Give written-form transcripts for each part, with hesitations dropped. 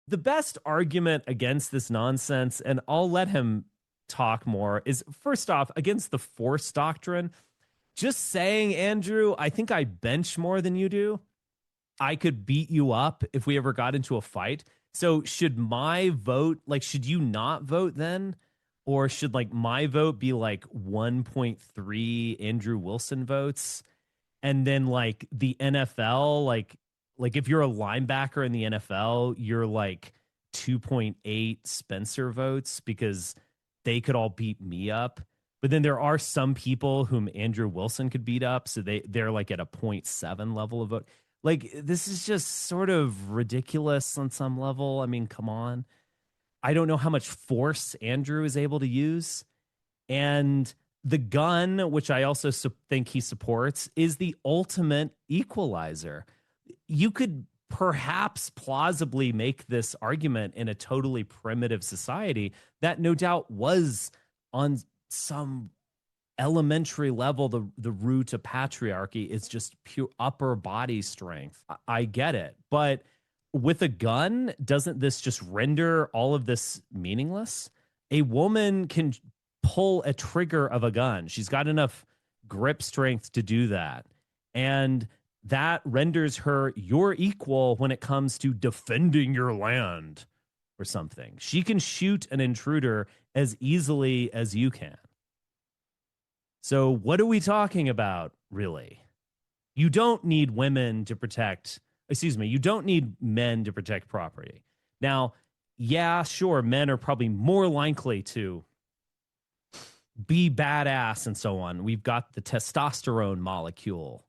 The best argument against this nonsense, and I'll let him talk more, is first off, against the force doctrine. Just saying, Andrew, I think I bench more than you do. I could beat you up if we ever got into a fight. So should my vote, like, should you not vote then? Or should like my vote be like 1.3 Andrew Wilson votes? And then like the NFL, like if you're a linebacker in the NFL, you're like 2.8 Spencer votes because they could all beat me up. But then there are some people whom Andrew Wilson could beat up, so they're like at a point 0.7 level of vote. Like this is just sort of ridiculous on some level. I mean, come on. I don't know how much force Andrew is able to use. And the gun, which I also think he supports, is the ultimate equalizer. You could perhaps plausibly make this argument in a totally primitive society that no doubt was on some elementary level the root of patriarchy is just pure upper body strength. I get it, but with a gun, doesn't this just render all of this meaningless? A woman can pull a trigger of a gun. She's got enough grip strength to do that. And that renders her your equal when it comes to defending your land or something. She can shoot an intruder as easily as you can. So what are we talking about, really? You don't need women to protect, you don't need men to protect property. Now, yeah, sure, men are probably more likely to be badass and so on. We've got the testosterone molecule.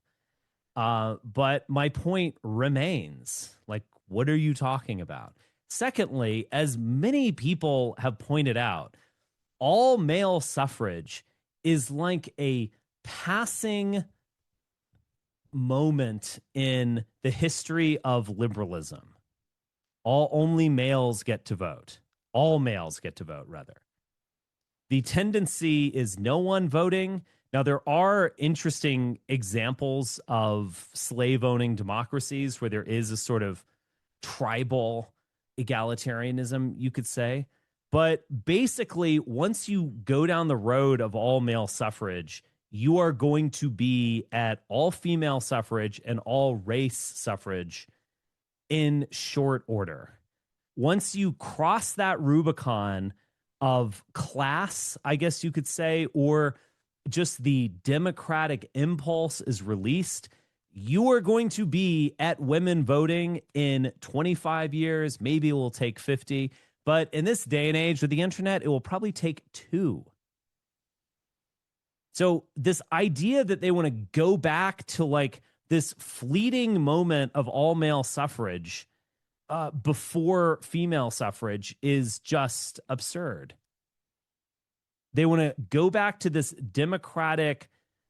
But my point remains, like, what are you talking about? Secondly, as many people have pointed out, all male suffrage is like a passing moment in the history of liberalism. Only males get to vote. All males get to vote, rather. The tendency is no one voting. Now, there are interesting examples of slave owning democracies where there is a sort of tribal egalitarianism, you could say. But basically, once you go down the road of all male suffrage, you are going to be at all female suffrage and all race suffrage in short order. Once you cross that Rubicon of class, I guess you could say, or just the democratic impulse is released, you are going to be at women voting in 25 years. Maybe it will take 50. But in this day and age with the internet, it will probably take 2. So this idea that they want to go back to like this fleeting moment of all male suffrage before female suffrage is just absurd. They want to go back to this democratic,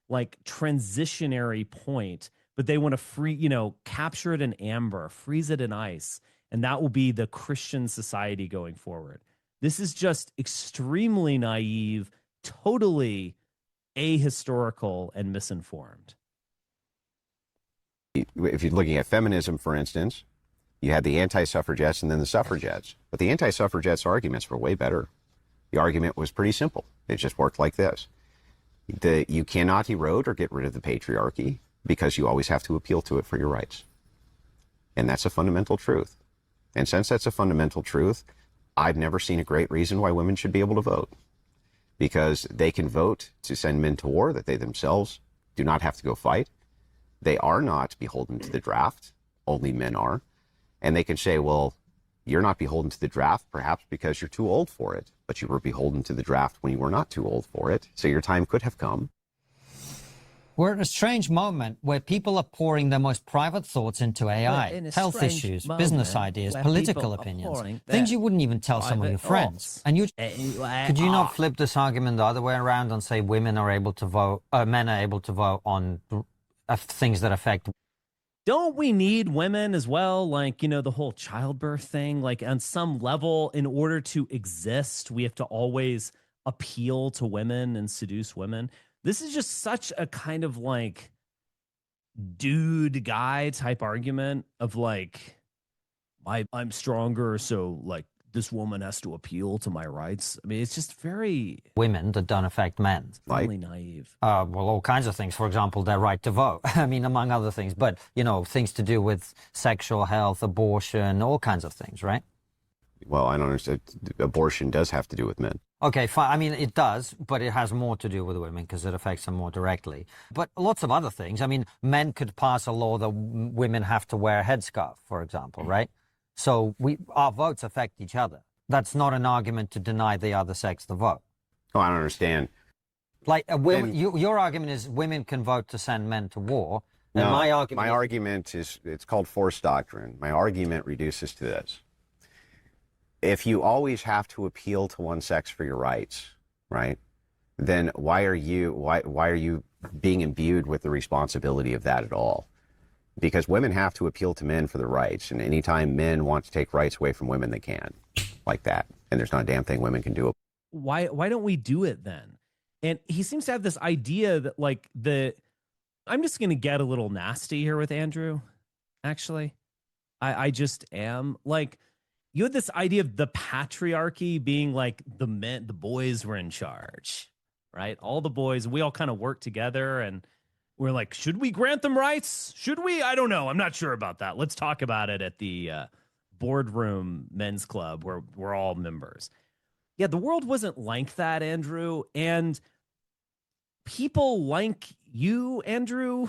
like transitionary point, but they want to capture it in amber, freeze it in ice. And that will be the Christian society going forward. This is just extremely naive, totally ahistorical and misinformed. If you're looking at feminism, for instance, you had the anti-suffragettes and then the suffragettes. But the anti-suffragettes arguments were way better. The argument was pretty simple. It just worked like this. You cannot erode or get rid of the patriarchy because you always have to appeal to it for your rights. And that's a fundamental truth. And since that's a fundamental truth, I've never seen a great reason why women should be able to vote. Because they can vote to send men to war that they themselves do not have to go fight. They are not beholden to the draft. Only men are. And they can say, well, you're not beholden to the draft, perhaps because you're too old for it. But you were beholden to the draft when you were not too old for it. So your time could have come. We're at a strange moment where people are pouring their most private thoughts into AI, health issues, business ideas, political opinions, things you wouldn't even tell some of your friends. And could you not flip this argument the other way around and say women are able to vote, men are able to vote on things that affect? Don't we need women as well? Like, the whole childbirth thing, like on some level, in order to exist, we have to always appeal to women and seduce women. This is just such a kind of like dude guy type argument of like, I'm stronger, so like this woman has to appeal to my rights. I mean, it's just very women that don't affect men. Really naive. Well, all kinds of things. For example, their right to vote. I mean, among other things. But, you know, things to do with sexual health, abortion, all kinds of things, right? Well, I don't understand. Abortion does have to do with men. Okay, fine. I mean, it does, but it has more to do with women because it affects them more directly. But lots of other things. I mean, men could pass a law that women have to wear a headscarf, for example, right? So our votes affect each other. That's not an argument to deny the other sex the vote. Oh, I don't understand. Like, your argument is women can vote to send men to war. And no, my argument is, it's called force doctrine. My argument reduces to this. If you always have to appeal to one sex for your rights, right, then why are you being imbued with the responsibility of that at all? Because women have to appeal to men for their rights, and anytime men want to take rights away from women, they can, like that. And there's not a damn thing women can do. Why don't we do it then? And he seems to have this idea that like I'm just going to get a little nasty here with Andrew. Actually, I just am. Like, you had this idea of the patriarchy being like the boys were in charge, right? All the boys, we all kind of work together, and we're like, should we grant them rights? Should we? I don't know. I'm not sure about that. Let's talk about it at the boardroom men's club where we're all members. Yeah, the world wasn't like that, Andrew. And people like you, Andrew,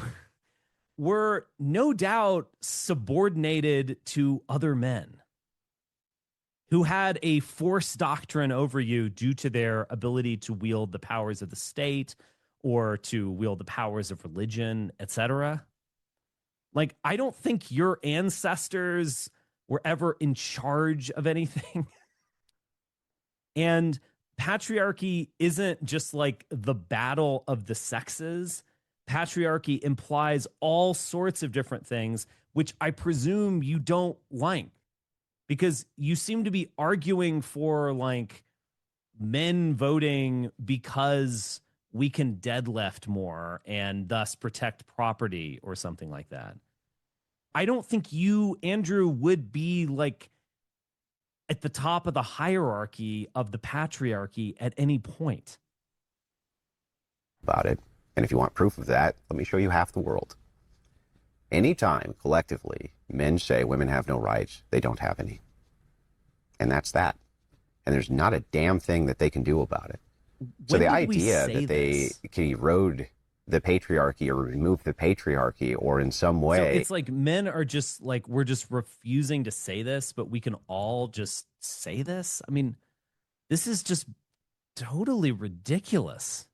were no doubt subordinated to other men who had a force doctrine over you due to their ability to wield the powers of the state or to wield the powers of religion, etc. Like, I don't think your ancestors were ever in charge of anything. And patriarchy isn't just like the battle of the sexes. Patriarchy implies all sorts of different things, which I presume you don't like, because you seem to be arguing for like men voting because we can deadlift more and thus protect property or something like that. I don't think you, Andrew, would be like at the top of the hierarchy of the patriarchy at any point. About it. And if you want proof of that, let me show you half the world. Anytime, collectively, men say women have no rights, they don't have any. And that's that. And there's not a damn thing that they can do about it. So the idea that they can erode the patriarchy or remove the patriarchy or in some way. So it's like men are just like, we're just refusing to say this, but we can all just say this. I mean, this is just totally ridiculous.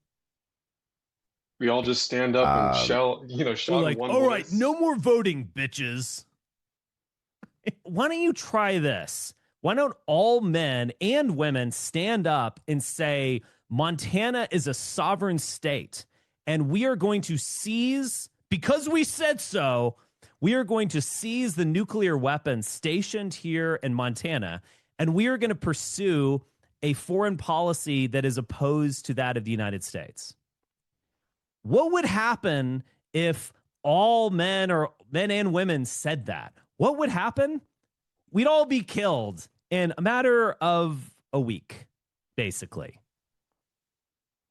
We all just stand up and shout like, one all voice. Right, no more voting, bitches. Why don't you try this? Why don't all men and women stand up and say, Montana is a sovereign state, and we are going to seize, because we said so, we are going to seize the nuclear weapons stationed here in Montana, and we are going to pursue a foreign policy that is opposed to that of the United States. What would happen if all men and women said that? What would happen? We'd all be killed in a matter of a week, basically.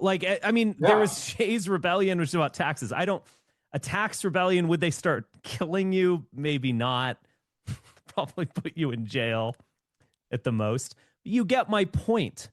Like, I mean, There was Shay's rebellion, which is about taxes. A tax rebellion, would they start killing you? Maybe not. Probably put you in jail at the most. You get my point.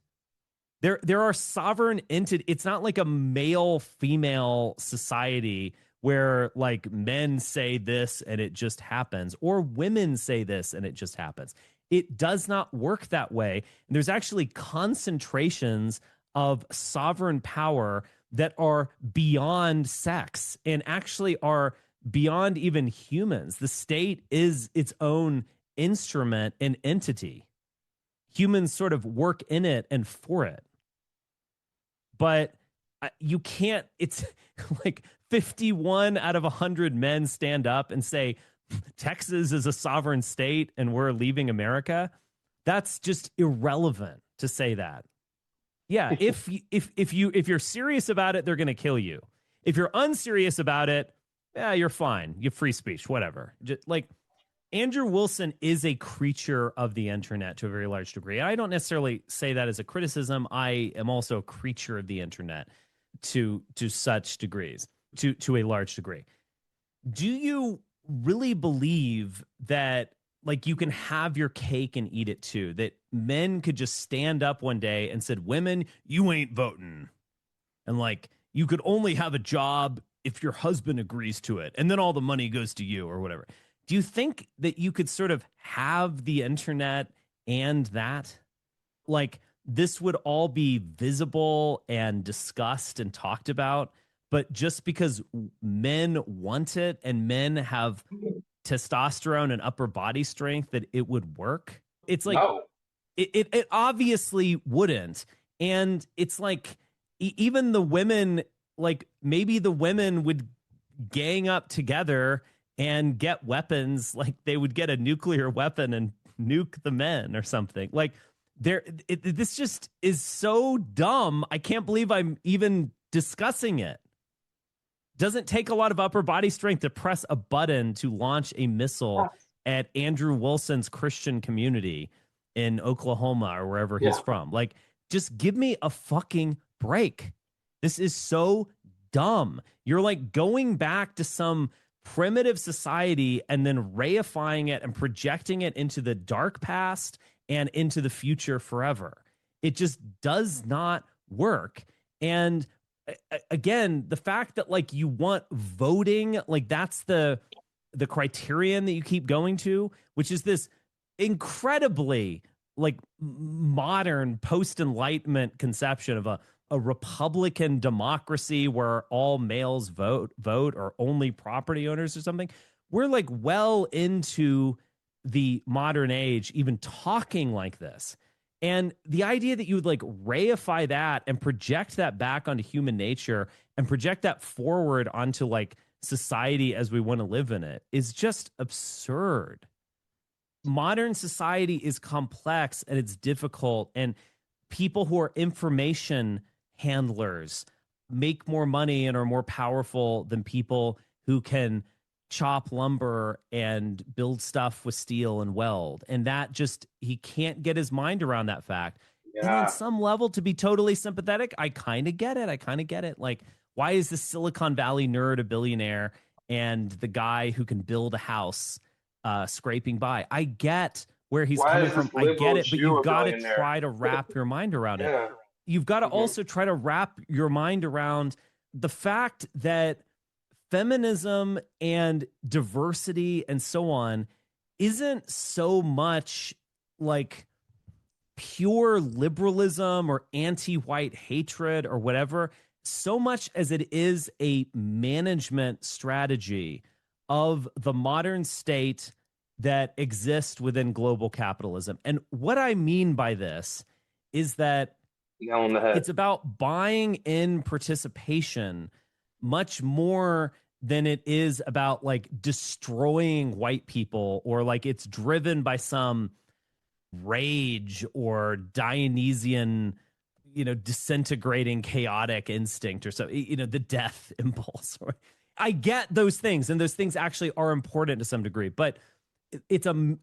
There are sovereign entities. It's not like a male-female society where like men say this and it just happens, or women say this and it just happens. It does not work that way. And there's actually concentrations of sovereign power that are beyond sex and actually are beyond even humans. The state is its own instrument and entity. Humans sort of work in it and for it. But you can't, it's like 51 out of 100 men stand up and say, Texas is a sovereign state and we're leaving America. That's just irrelevant to say that. Yeah, if you're serious about it, they're going to kill you. If you're unserious about it, yeah, you're fine. You have free speech, whatever. Just like, Andrew Wilson is a creature of the internet to a very large degree. I don't necessarily say that as a criticism. I am also a creature of the internet to such degrees, to a large degree. Do you really believe that like you can have your cake and eat it too? That men could just stand up one day and said, "Women, you ain't voting," and like you could only have a job if your husband agrees to it, and then all the money goes to you or whatever. Do you think that you could sort of have the internet and that? Like this would all be visible and discussed and talked about, but just because men want it and men have testosterone and upper body strength that it would work? It's like, No. It obviously wouldn't. And it's like, even the women, like maybe the women would gang up together and get weapons, like they would get a nuclear weapon and nuke the men or something. Like this just is so dumb. I can't believe I'm even discussing it. Doesn't take a lot of upper body strength to press a button to launch a missile at Andrew Wilson's Christian community in Oklahoma or wherever he's from. Like, just give me a fucking break. This is so dumb. You're like going back to some primitive society and then reifying it and projecting it into the dark past and into the future forever. It just does not work. And again, the fact that like you want voting, like that's the criterion that you keep going to, which is this incredibly like modern post-enlightenment conception of a Republican democracy where all males vote or only property owners or something. We're like well into the modern age, even talking like this. And the idea that you would like reify that and project that back onto human nature and project that forward onto like society as we want to live in it is just absurd. Modern society is complex and it's difficult, and people who are information handlers make more money and are more powerful than people who can chop lumber and build stuff with steel and weld. And that just, he can't get his mind around that fact. Yeah. And on some level, to be totally sympathetic, I kind of get it. Like, why is the Silicon Valley nerd a billionaire and the guy who can build a house scraping by? I get where he's coming from. I get it, but you've got to try to wrap your mind around it. You've got to also try to wrap your mind around the fact that feminism and diversity and so on isn't so much like pure liberalism or anti-white hatred or whatever, so much as it is a management strategy of the modern state that exists within global capitalism. And what I mean by this is that it's about buying in participation much more than it is about like destroying white people, or like it's driven by some rage or Dionysian, disintegrating chaotic instinct or so, the death impulse. I get those things, and those things actually are important to some degree, but it's in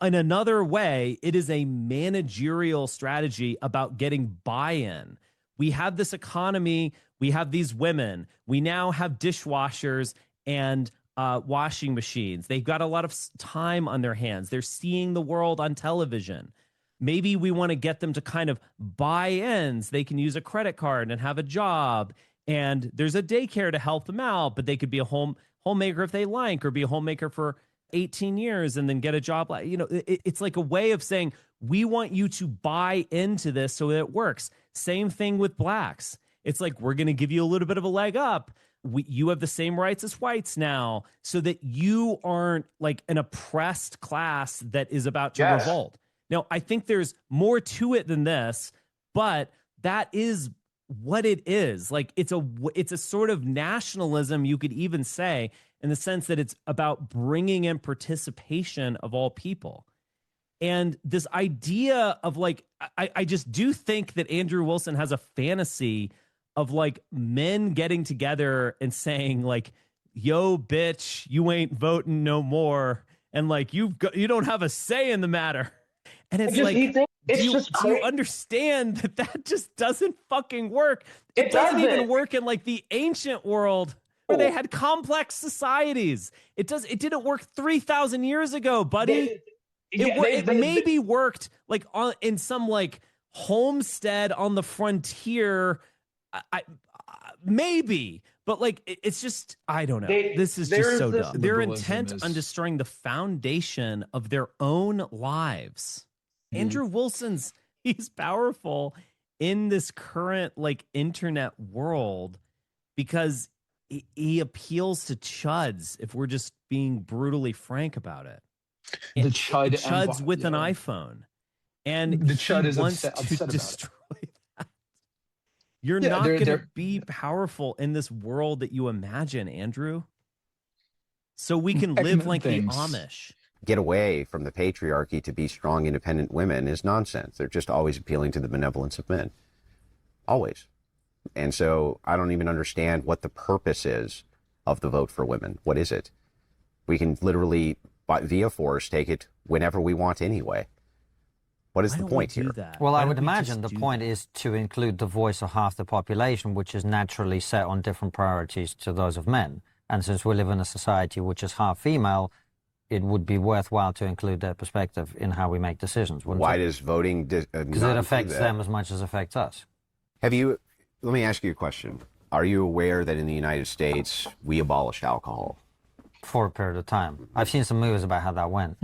another way, it is a managerial strategy about getting buy-in. We have this economy, we have these women, we now have dishwashers and washing machines. They've got a lot of time on their hands. They're seeing the world on television. Maybe we want to get them to kind of buy in. They can use a credit card and have a job, and there's a daycare to help them out, but they could be a homemaker if they like, or be a homemaker for 18 years and then get a job. It's like a way of saying, we want you to buy into this so that it works. Same thing with blacks. It's like, we're going to give you a little bit of a leg up. You have the same rights as whites now, so that you aren't like an oppressed class that is about to revolt. Now, I think there's more to it than this, but that is what it is. Like, it's a sort of nationalism, you could even say, in the sense that it's about bringing in participation of all people. And this idea of like, I just do think that Andrew Wilson has a fantasy of like men getting together and saying like, yo, bitch, you ain't voting no more. and like you don't have a say in the matter. And it's like, do you understand that just doesn't fucking work? It doesn't even work in like the ancient world where they had complex societies. It didn't work 3,000 years ago, buddy. It maybe worked like in some like homestead on the frontier. Maybe, but like it's just, I don't know. This is just so dumb. They're intent on destroying the foundation of their own lives. Andrew Wilson's, he's powerful in this current like internet world because he appeals to chuds, if we're just being brutally frank about it. The chud chuds with an iPhone. And the chud is wants to destroy that. You're not going to be powerful in this world that you imagine, Andrew. So we can live like the Amish. Get away from the patriarchy to be strong, independent women is nonsense. They're just always appealing to the benevolence of men. Always. And so I don't even understand what the purpose is of the vote for women. What is it? We can literally, via force, take it whenever we want anyway. What is the point here? Well, I would imagine the point is to include the voice of half the population, which is naturally set on different priorities to those of men. And since we live in a society which is half female, it would be worthwhile to include their perspective in how we make decisions. Why does voting? Because it affects them as much as it affects us. Let me ask you a question. Are you aware that in the United States, we abolished alcohol? For a period of time. I've seen some movies about how that went.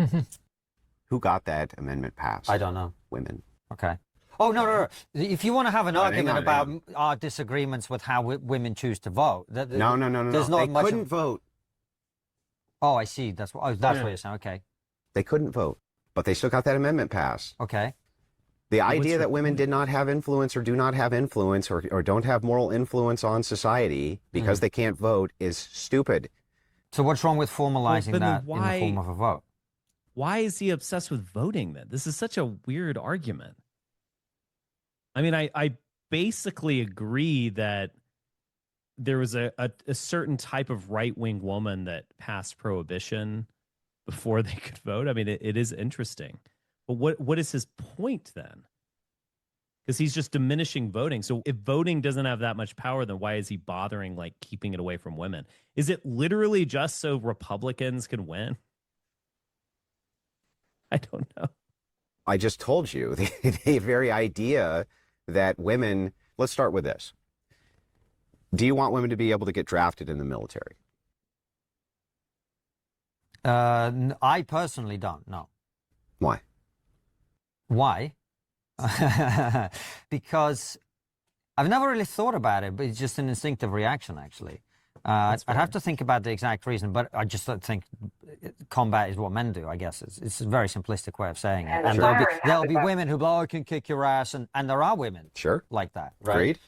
Who got that amendment passed? I don't know. Women. Okay. Oh, no. If you want to have an argument about our disagreements with how women choose to vote. No. There's not they much couldn't vote. Oh, I see. That's what you're saying. Okay. They couldn't vote, but they still got that amendment passed. Okay. The idea that women did not have influence or do not have influence or don't have moral influence on society because they can't vote is stupid. So what's wrong with formalizing that in the form of a vote? Why is he obsessed with voting then? This is such a weird argument. I mean, I basically agree that there was a certain type of right-wing woman that passed prohibition before they could vote. I mean, it is interesting. But what is his point then? Because he's just diminishing voting. So if voting doesn't have that much power, then why is he bothering like keeping it away from women? Is it literally just so Republicans can win? I don't know. I just told you the very idea that women, let's start with this. Do you want women to be able to get drafted in the military? I personally don't, no. Why? Why? Because I've never really thought about it, but it's just an instinctive reaction, actually. I'd have to think about the exact reason, but I just don't think combat is what men do, I guess. It's a very simplistic way of saying it. And there'll be women who I can kick your ass, and there are women like that, right? Agreed.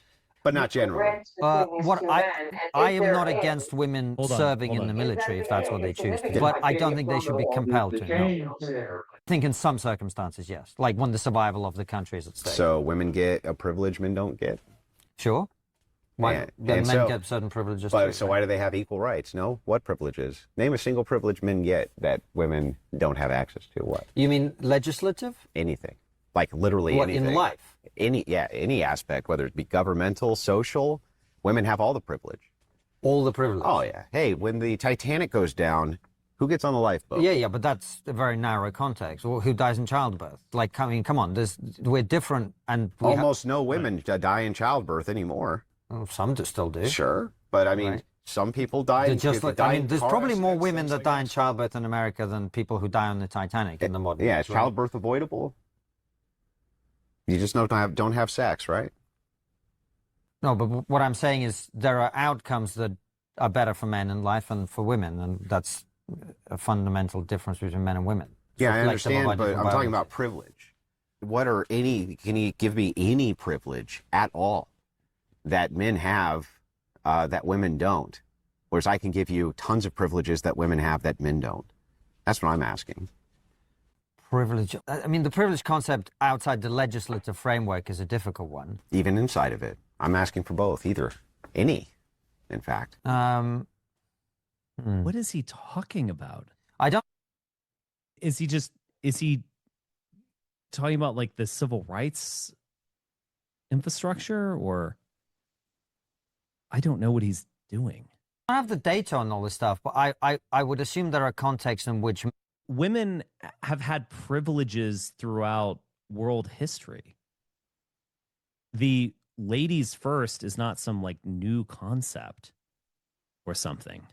But not generally. I am not against women serving in the military if that's what they choose to do. But I don't think they should be compelled to. No. I think in some circumstances, yes. Like when the survival of the country is at stake. So women get a privilege men don't get? Sure. Why? Men get certain privileges too. So why do they have equal rights? No? What privileges? Name a single privilege men get that women don't have access to. What? You mean legislative? Anything. Like literally anything. In life? Any aspect, whether it be governmental, social, women have all the privilege. All the privilege? Oh, yeah. Hey, when the Titanic goes down, who gets on the lifeboat? Yeah, but that's a very narrow context. Or who dies in childbirth? Like, I mean, come on, we're different and... Almost no women die in childbirth anymore. Well, some still do. Sure, but I mean, some people die... there's probably more women that die in childbirth in America than people who die on the Titanic in the modern age. Yeah, is childbirth avoidable? You just don't have sex, right? No, but what I'm saying is there are outcomes that are better for men in life and for women, and that's a fundamental difference between men and women. Yeah, I understand, but I'm talking about privilege. Can you give me any privilege at all that men have that women don't? Whereas I can give you tons of privileges that women have that men don't. That's what I'm asking. Privilege. I mean, the privilege concept outside the legislative framework is a difficult one. Even inside of it. I'm asking for both, either. Any, in fact. What is he talking about? I don't... Is he talking about like the civil rights infrastructure, or I don't know what he's doing. I don't have the data on all this stuff, but I would assume there are contexts in which women have had privileges throughout world history. The ladies first is not some like new concept or something.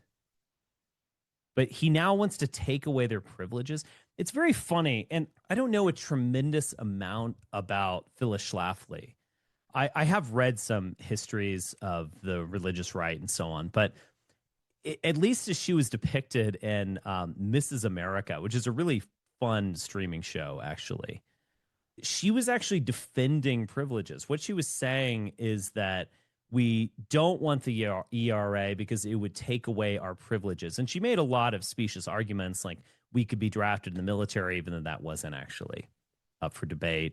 But he now wants to take away their privileges. It's very funny. And I don't know a tremendous amount about Phyllis Schlafly. I have read some histories of the religious right and so on, but at least as she was depicted in Mrs. America, which is a really fun streaming show, actually, she was actually defending privileges. What she was saying is that we don't want the ERA because it would take away our privileges. And she made a lot of specious arguments, like we could be drafted in the military, even though that wasn't actually up for debate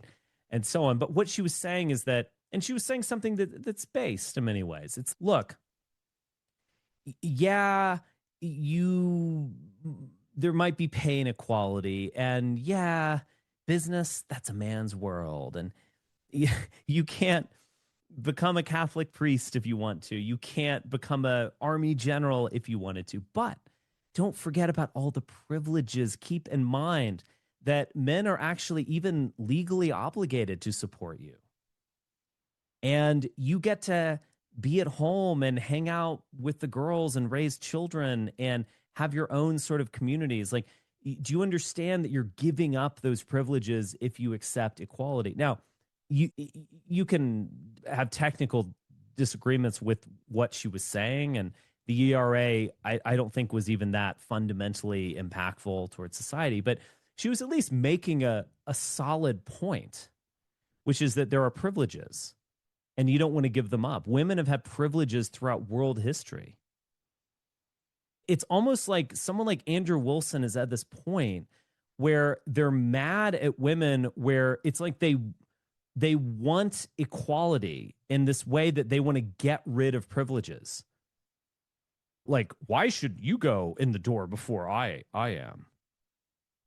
and so on. But what she was saying is that, and she was saying something that's based in many ways. It's, look, yeah, there might be pay inequality, and yeah, business, that's a man's world. And you can't become a Catholic priest if you want to. You can't become an army general if you wanted to. But don't forget about all the privileges. Keep in mind that men are actually even legally obligated to support you. And you get to be at home and hang out with the girls and raise children and have your own sort of communities. Like, do you understand that you're giving up those privileges if you accept equality? Now, you can have technical disagreements with what she was saying, and the ERA, I don't think was even that fundamentally impactful towards society, but she was at least making a solid point, which is that there are privileges and you don't want to give them up. Women have had privileges throughout world history. It's almost like someone like Andrew Wilson is at this point where they're mad at women, where it's like they want equality in this way that they want to get rid of privileges. Like, why should you go in the door before I am?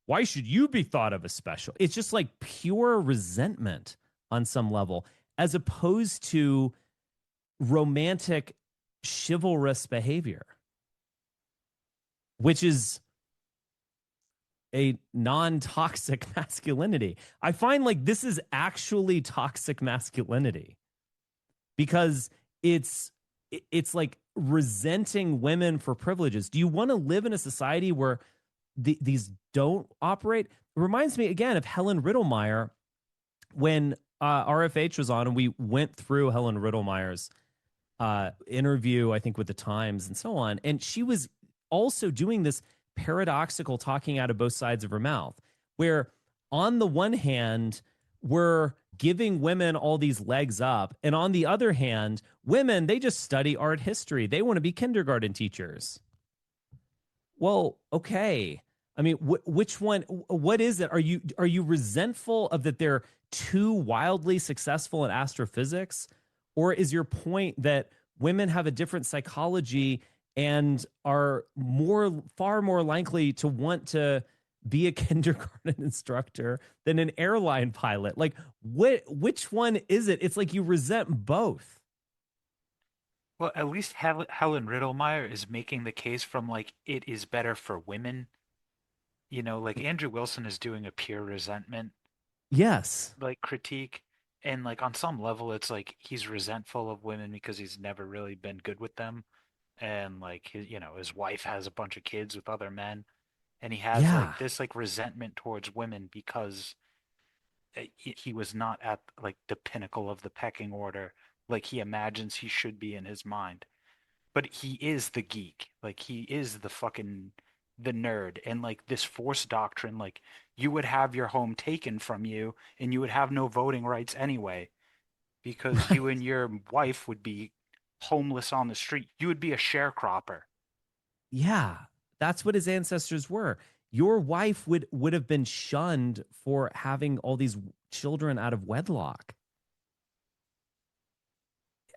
Why should you be thought of as special? It's just like pure resentment on some level, as opposed to romantic, chivalrous behavior, which is a non-toxic masculinity. I find like this is actually toxic masculinity, because it's like resenting women for privileges. Do you want to live in a society where these don't operate? It reminds me again of Helen Riddlemeyer when RFH was on, and we went through Helen Riddlemeyer's interview, I think, with the Times and so on. And she was also doing this paradoxical talking out of both sides of her mouth, where on the one hand, we're giving women all these legs up, and on the other hand, women, they just study art history. They want to be kindergarten teachers. Well, okay. I mean, which one? What is it? Are you resentful of that they're too wildly successful in astrophysics, or is your point that women have a different psychology and are far more likely to want to be a kindergarten instructor than an airline pilot? Like, which one is it? It's like you resent both. Well, at least Helen Riddlemeyer is making the case from like it is better for women. You know, like Andrew Wilson is doing a pure resentment Yes. like critique, and like on some level it's like he's resentful of women because he's never really been good with them, and like his wife has a bunch of kids with other men, and he has Yeah. like this like resentment towards women because he was not at like the pinnacle of the pecking order like he imagines he should be in his mind. But he is the geek. Like he is the nerd. And like this force doctrine, like you would have your home taken from you and you would have no voting rights anyway, because you and your wife would be homeless on the street. You would be a sharecropper. Yeah. That's what his ancestors were. Your wife would have been shunned for having all these children out of wedlock.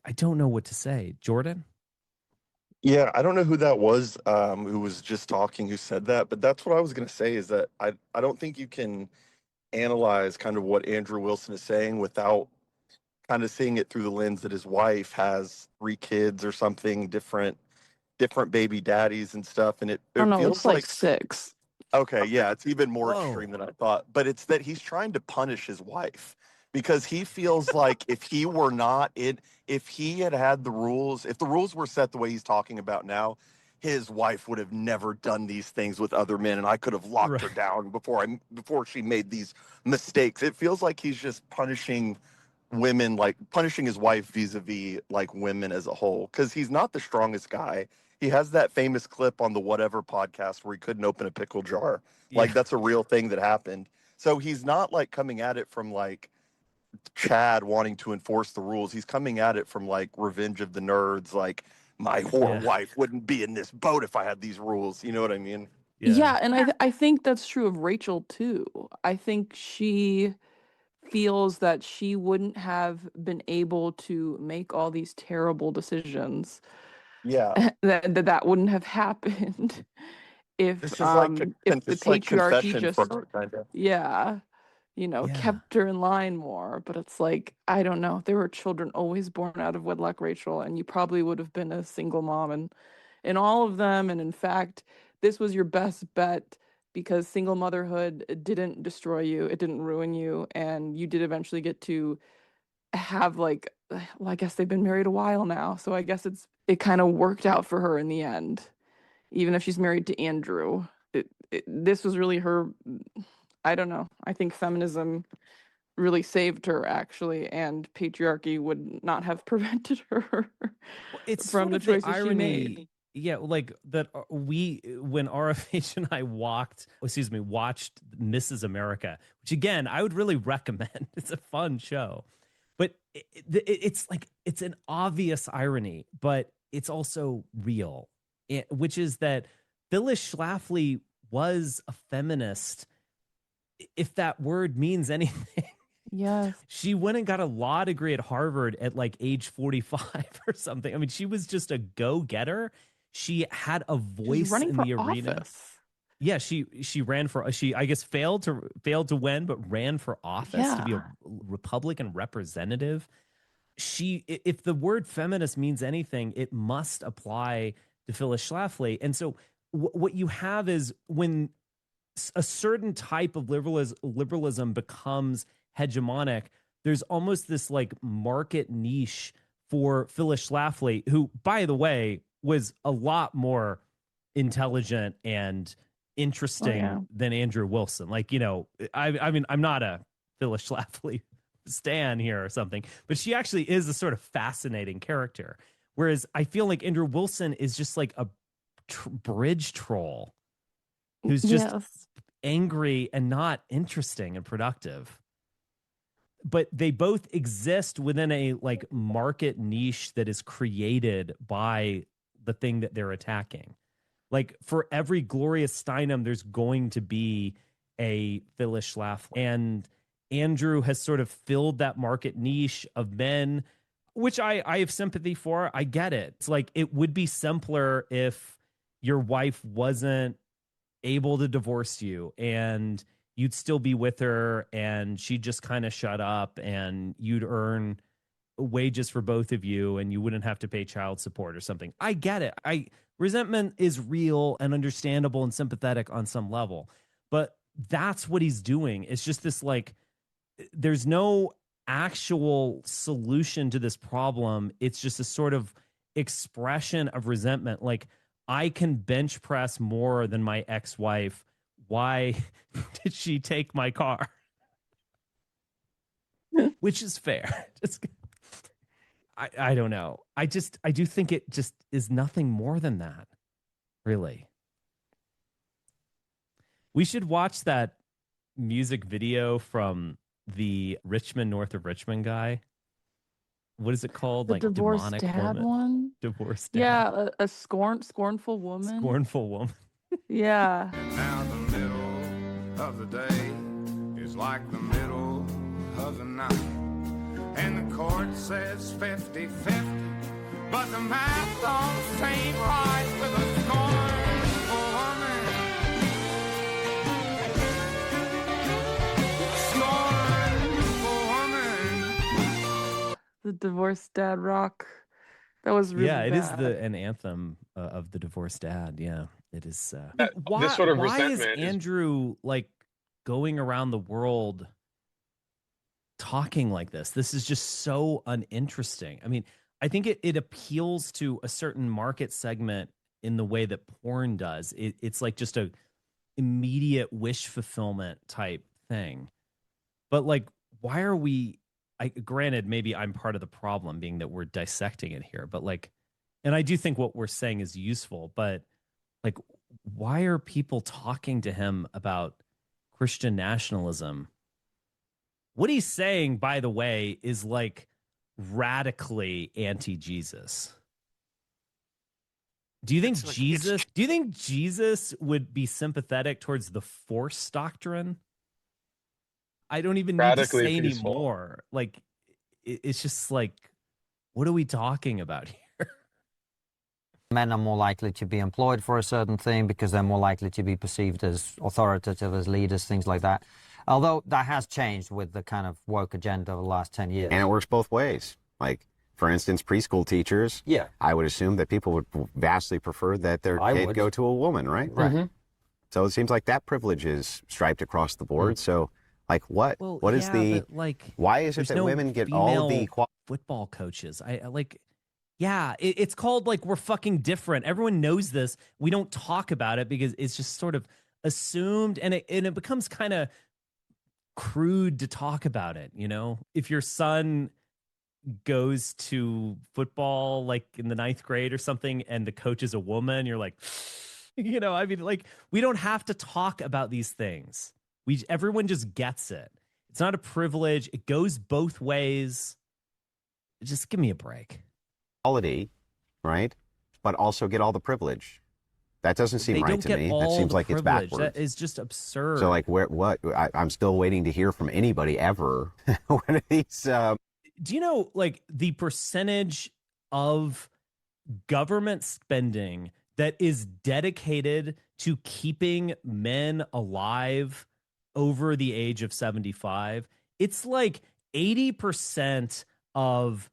I don't know what to say. Jordan? Yeah, I don't know who that was who was just talking, who said that, but that's what I was going to say is that I don't think you can analyze kind of what Andrew Wilson is saying without kind of seeing it through the lens that his wife has 3 kids or something, different baby daddies and stuff, and Oh it no, it's feels like like 6. okay, yeah, it's even more extreme Whoa. than I thought, but it's that he's trying to punish his wife because he feels like if he had had the rules, if the rules were set the way he's talking about now, his wife would have never done these things with other men, and I could have locked Right. her down before she made these mistakes. It feels like he's just punishing women, like punishing his wife vis-a-vis like women as a whole, because he's not the strongest guy. He has that famous clip on the Whatever podcast where he couldn't open a pickle jar. Yeah. Like that's a real thing that happened. So he's not like coming at it from like Chad wanting to enforce the rules. He's coming at it from like Revenge of the Nerds, like my whore Yeah. wife wouldn't be in this boat if I had these rules. You know what I mean? Yeah, and I think that's true of Rachel too. I think she feels that she wouldn't have been able to make all these terrible decisions. Yeah. that wouldn't have happened if This is like if the it's like patriarchy confession just for her, kind of. yeah, Yeah. kept her in line more. But it's like, I don't know, there were children always born out of wedlock, Rachel, and you probably would have been a single mom in all of them. And in fact, this was your best bet because single motherhood didn't destroy you, it didn't ruin you, and you did eventually get to have like, well, I guess they've been married a while now, so I guess it kind of worked out for her in the end, even if she's married to Andrew. This was really her. I don't know. I think feminism really saved her, actually, and patriarchy would not have prevented her It's from sort the of the choices she made. irony. Yeah, like that when RFH and I watched Mrs. America, which again, I would really recommend. It's a fun show. But it's like, it's an obvious irony, but it's also real, which is that Phyllis Schlafly was a feminist, if that word means anything. Yes. She went and got a law degree at Harvard at like age 45 or something. I mean, she was just a go-getter. She had a voice in the arena. Office. Yeah, she ran for, she I guess failed to win, but ran for office to be a Republican representative. If the word feminist means anything, it must apply to Phyllis Schlafly. And so what you have is when a certain type of liberalism becomes hegemonic, there's almost this like market niche for Phyllis Schlafly, who, by the way, was a lot more intelligent and interesting than Andrew Wilson. Like, I mean, I'm not a Phyllis Schlafly stan here or something, but she actually is a sort of fascinating character. Whereas I feel like Andrew Wilson is just like a bridge troll who's just angry and not interesting and productive. But they both exist within a like market niche that is created by the thing that they're attacking. Like for every Gloria Steinem, there's going to be a Phyllis Schlafly. And Andrew has sort of filled that market niche of men, which I have sympathy for. I get it. It's like, it would be simpler if your wife wasn't able to divorce you and you'd still be with her and she'd just kind of shut up and you'd earn wages for both of you and you wouldn't have to pay child support or something. I get it. Resentment is real and understandable and sympathetic on some level, but that's what he's doing. It's just this, like, there's no actual solution to this problem. It's just a sort of expression of resentment. Like, I can bench press more than my ex-wife. Why did she take my car? Which is fair. I don't know. I do think it just is nothing more than that, really. We should watch that music video from the Richmond, north of Richmond guy. What is it called? The like divorced demonic dad woman? one? Divorced dad. Yeah, a scornful woman. Scornful woman. Yeah. Now the middle of the day is like the middle of the night, and the court says 50-50, but the math don't seem right with a scornful woman. Scornful woman. The divorced dad rock. That was really Yeah, it is bad. an anthem of the divorced dad. Yeah, it is. This sort of why is resentment is- Andrew like going around the world talking like this? This is just so uninteresting. I mean, I think it appeals to a certain market segment in the way that porn does. It's like just a immediate wish fulfillment type thing. But like, why are we? Granted, maybe I'm part of the problem, being that we're dissecting it here. But like, and I do think what we're saying is useful. But like, why are people talking to him about Christian nationalism? What he's saying, by the way, is like radically anti-Jesus. Do you think do you think Jesus would be sympathetic towards the force doctrine? I don't even need to say anymore. Like, it's just like, what are we talking about here? Men are more likely to be employed for a certain thing because they're more likely to be perceived as authoritative, as leaders, things like that. Although that has changed with the kind of woke agenda of the last 10 years. And it works both ways. Like, for instance, preschool teachers. Yeah. I would assume that people would vastly prefer that their kid go to a woman, right? Right. Mm-hmm. So it seems like that privilege is striped across the board. So, like, what is the, like, why is it that women get all the football coaches? I like, yeah, it's called like, we're fucking different. Everyone knows this. We don't talk about it because it's just sort of assumed, and it becomes kind of crude to talk about it. You know, if your son goes to football like in the 9th grade or something and the coach is a woman, you're like, you know, I mean, like, we don't have to talk about these things. Everyone just gets it. It's not a privilege. It goes both ways. Just give me a break. Quality, right? But also get all the privilege. That doesn't seem right to me. That seems like it's backwards. That is just absurd. So, like, I'm still waiting to hear from anybody ever. What are these? Do you know, like, the percentage of government spending that is dedicated to keeping men alive over the age of 75? It's like 80% of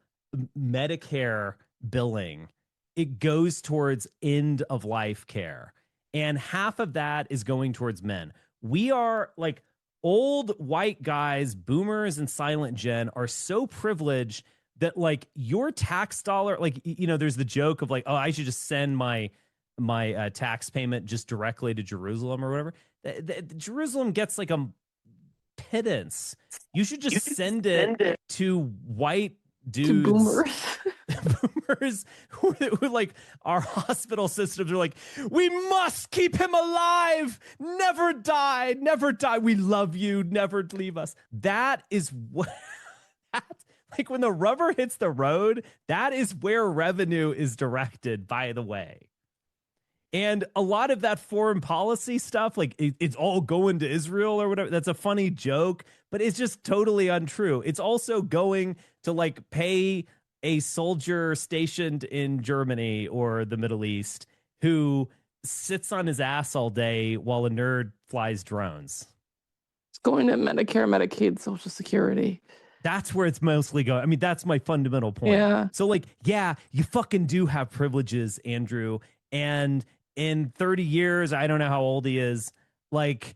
Medicare billing. It goes towards end of life care. And half of that is going towards men. We are like old white guys, boomers and silent gen are so privileged that like your tax dollar, like, you know, there's the joke of like, oh, I should just send my tax payment just directly to Jerusalem or whatever. Jerusalem gets like a pittance. You should just send it to white dudes. To boomers. Boomers who like, our hospital systems are like, we must keep him alive. Never die. Never die. We love you. Never leave us. That is what... Like, when the rubber hits the road, that is where revenue is directed, by the way. And a lot of that foreign policy stuff, like it's all going to Israel or whatever. That's a funny joke, but it's just totally untrue. It's also going to like pay a soldier stationed in Germany or the Middle East who sits on his ass all day while a nerd flies drones. It's going to Medicare, Medicaid, Social Security. That's where it's mostly going. I mean, that's my fundamental point. Yeah. So like, yeah, you fucking do have privileges, Andrew. And in 30 years, I don't know how old he is, like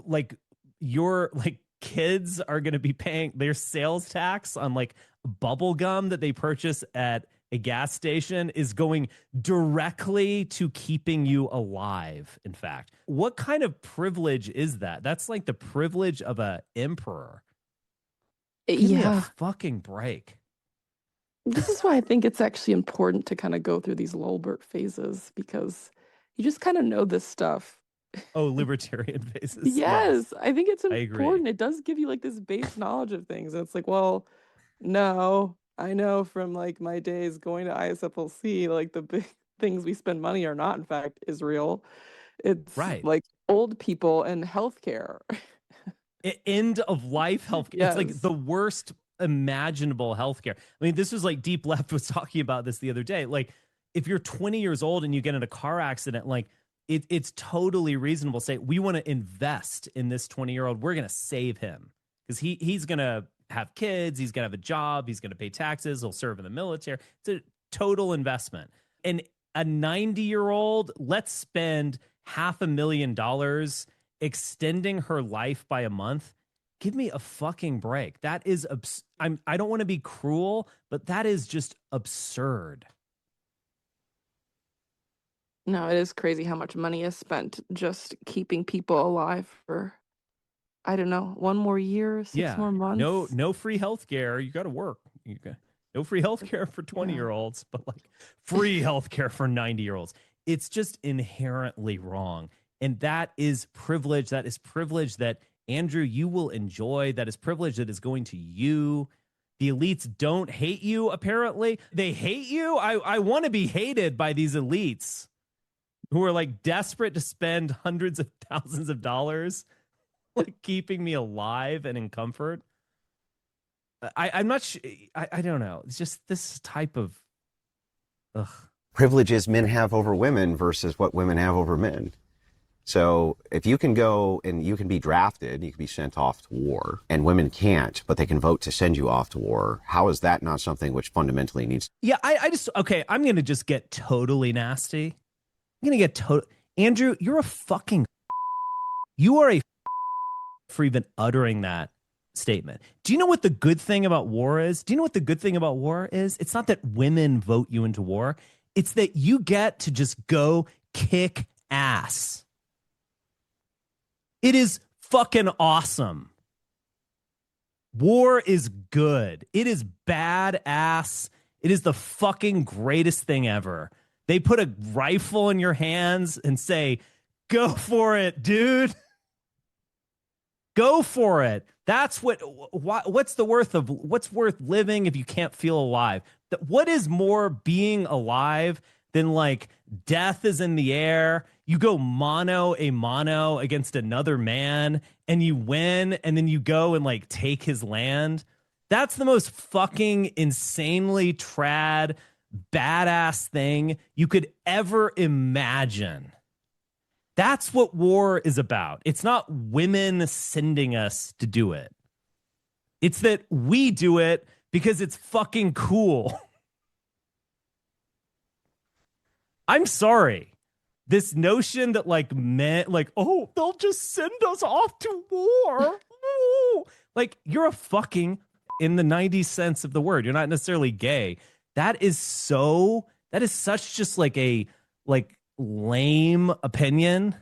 like your like kids are going to be paying their sales tax on like bubble gum that they purchase at a gas station is going directly to keeping you alive. In fact, what kind of privilege is that? That's like the privilege of an emperor. Give me a fucking break. This is why I think it's actually important to kind of go through these Lolbert phases, because you just kind of know this stuff. Oh, libertarian phases. Yes, I think it's I agree. important. It does give you like this base knowledge of things. And it's like, well, no, I know from like my days going to ISFLC, like the big things we spend money are not, in fact, Israel. It's like old people and healthcare. End of life health. Yes. It's like the worst imaginable healthcare. I mean, this was like Deep Left was talking about this the other day. Like, if you're 20 years old and you get in a car accident, like it's totally reasonable to say, we want to invest in this 20-year-old. We're going to save him because he's going to have kids. He's going to have a job. He's going to pay taxes. He'll serve in the military. It's a total investment. And a 90-year-old, let's spend $500,000 extending her life by a month. Give me a fucking break. That is I don't want to be cruel, but that is just absurd. No, it is crazy how much money is spent just keeping people alive for, I don't know, 1 more year, 6 more months. No free healthcare. You got to work. No free healthcare for 20-year-olds, but like free healthcare for 90-year-olds. It's just inherently wrong. And that is privilege. That is privilege that, Andrew, you will enjoy. That is privilege that is going to you. The elites don't hate you, apparently. They hate you. I want to be hated by these elites who are like desperate to spend hundreds of thousands of dollars like keeping me alive and in comfort. I'm not sure. I don't know. It's just this type of privileges men have over women versus what women have over men. So if you can go and you can be drafted, you can be sent off to war, and women can't, but they can vote to send you off to war, how is that not something which fundamentally needs? Yeah, I'm going to just get totally nasty. I'm going to get Andrew, you're a fucking you are a for even uttering that statement. Do you know what the good thing about war is? Do you know what the good thing about war is? It's not that women vote you into war. It's that you get to just go kick ass. It is fucking awesome. War is good. It is badass. It is the fucking greatest thing ever. They put a rifle in your hands and say, go for it, dude. Go for it. That's what's worth living if you can't feel alive? What is more being alive than like death is in the air? You go mano a mano against another man and you win, and then you go and like take his land. That's the most fucking insanely trad, badass thing you could ever imagine. That's what war is about. It's not women sending us to do it. It's that we do it because it's fucking cool. I'm sorry. This notion that like men, like, oh, they'll just send us off to war. Ooh. Like, you're a fucking, in the 90s sense of the word, you're not necessarily gay. That is such just like a like lame opinion.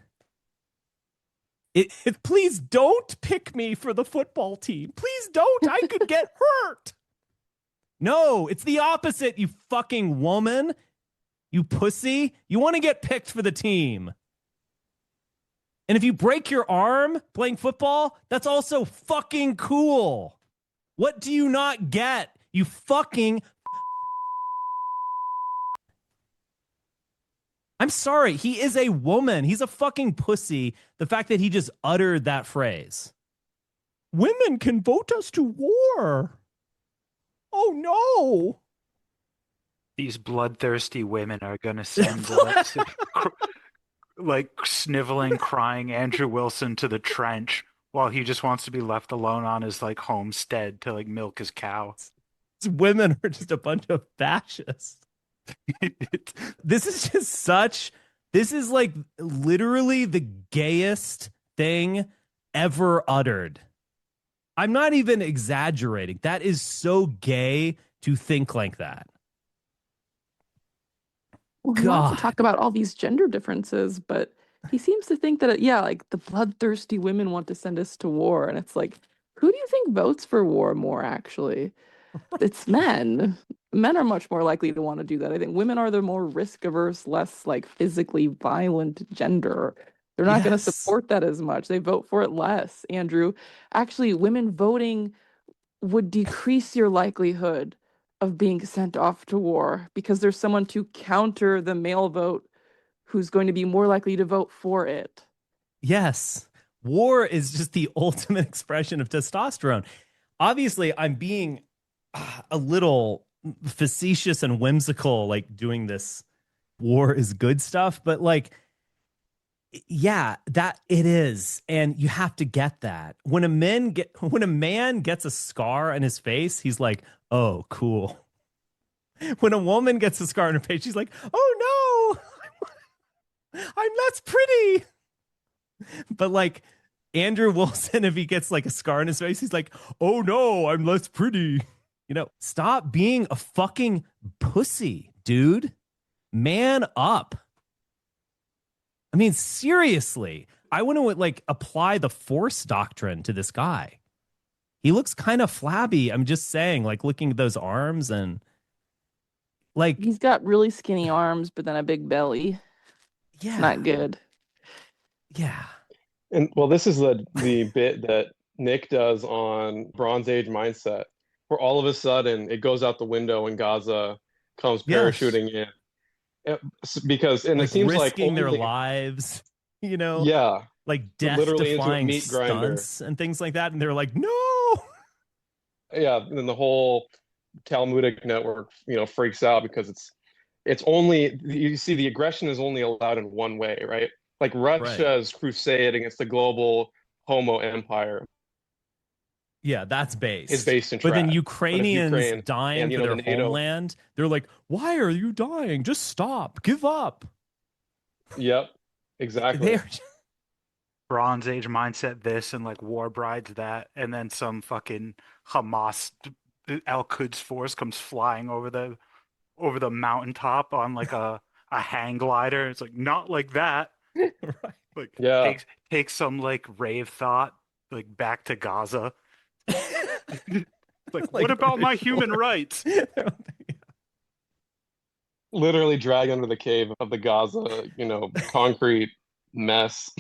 Please don't pick me for the football team. Please don't. I could get hurt. No, it's the opposite, you fucking woman. You pussy. You want to get picked for the team. And if you break your arm playing football, that's also fucking cool. What do you not get? You fucking... I'm sorry. He is a woman. He's a fucking pussy. The fact that he just uttered that phrase. Women can vote us to war. Oh, no. These bloodthirsty women are going to send like sniveling, crying Andrew Wilson to the trench while he just wants to be left alone on his like homestead to like milk his cow. These women are just a bunch of fascists. This is like literally the gayest thing ever uttered. I'm not even exaggerating. That is so gay to think like that. Well, he wants to talk about all these gender differences, but he seems to think that, like the bloodthirsty women want to send us to war. And it's like, who do you think votes for war more, actually? It's men. Men are much more likely to want to do that. I think women are the more risk-averse, less like physically violent gender. They're not going to support that as much. They vote for it less, Andrew. Actually, women voting would decrease your likelihood of being sent off to war because there's someone to counter the male vote who's going to be more likely to vote for it. Yes. War is just the ultimate expression of testosterone. Obviously, I'm being a little facetious and whimsical, like doing this war is good stuff, but like, yeah, that it is. And you have to get that. When a man gets a scar on his face, he's like, oh, cool. When a woman gets a scar on her face, she's like, oh no, I'm less pretty. But like Andrew Wilson, if he gets like a scar on his face, he's like, oh no, I'm less pretty. Stop being a fucking pussy, dude. Man up. I mean, seriously, I want to like apply the force doctrine to this guy. He looks kind of flabby. I'm just saying, like looking at those arms and like he's got really skinny arms, but then a big belly. Yeah. It's not good. Yeah. And well, this is the bit that Nick does on Bronze Age Mindset, where all of a sudden it goes out the window and Gaza comes parachuting in. Because it seems like risking their lives, yeah, like death-defying stunts and things like that, and they're like, no. Yeah, and then the whole Talmudic network, freaks out because it's only, you see, the aggression is only allowed in one way, right? Like Russia's crusade against the global homo empire. Yeah, that's based. Is based in But trash. then Ukrainians dying for their NATO, homeland, they're like, why are you dying? Just stop. Give up. Yep, exactly. Bronze Age Mindset this and like War Brides that, and then some fucking Hamas Al-Quds force comes flying over the mountaintop on like a hang glider. It's like, not like that. Right. Like, yeah, take some like rave thought like back to Gaza. Like, what about my human rights? Literally drag under the cave of the Gaza, concrete mess.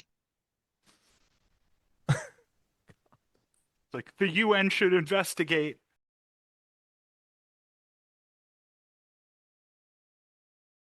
Like, the UN should investigate.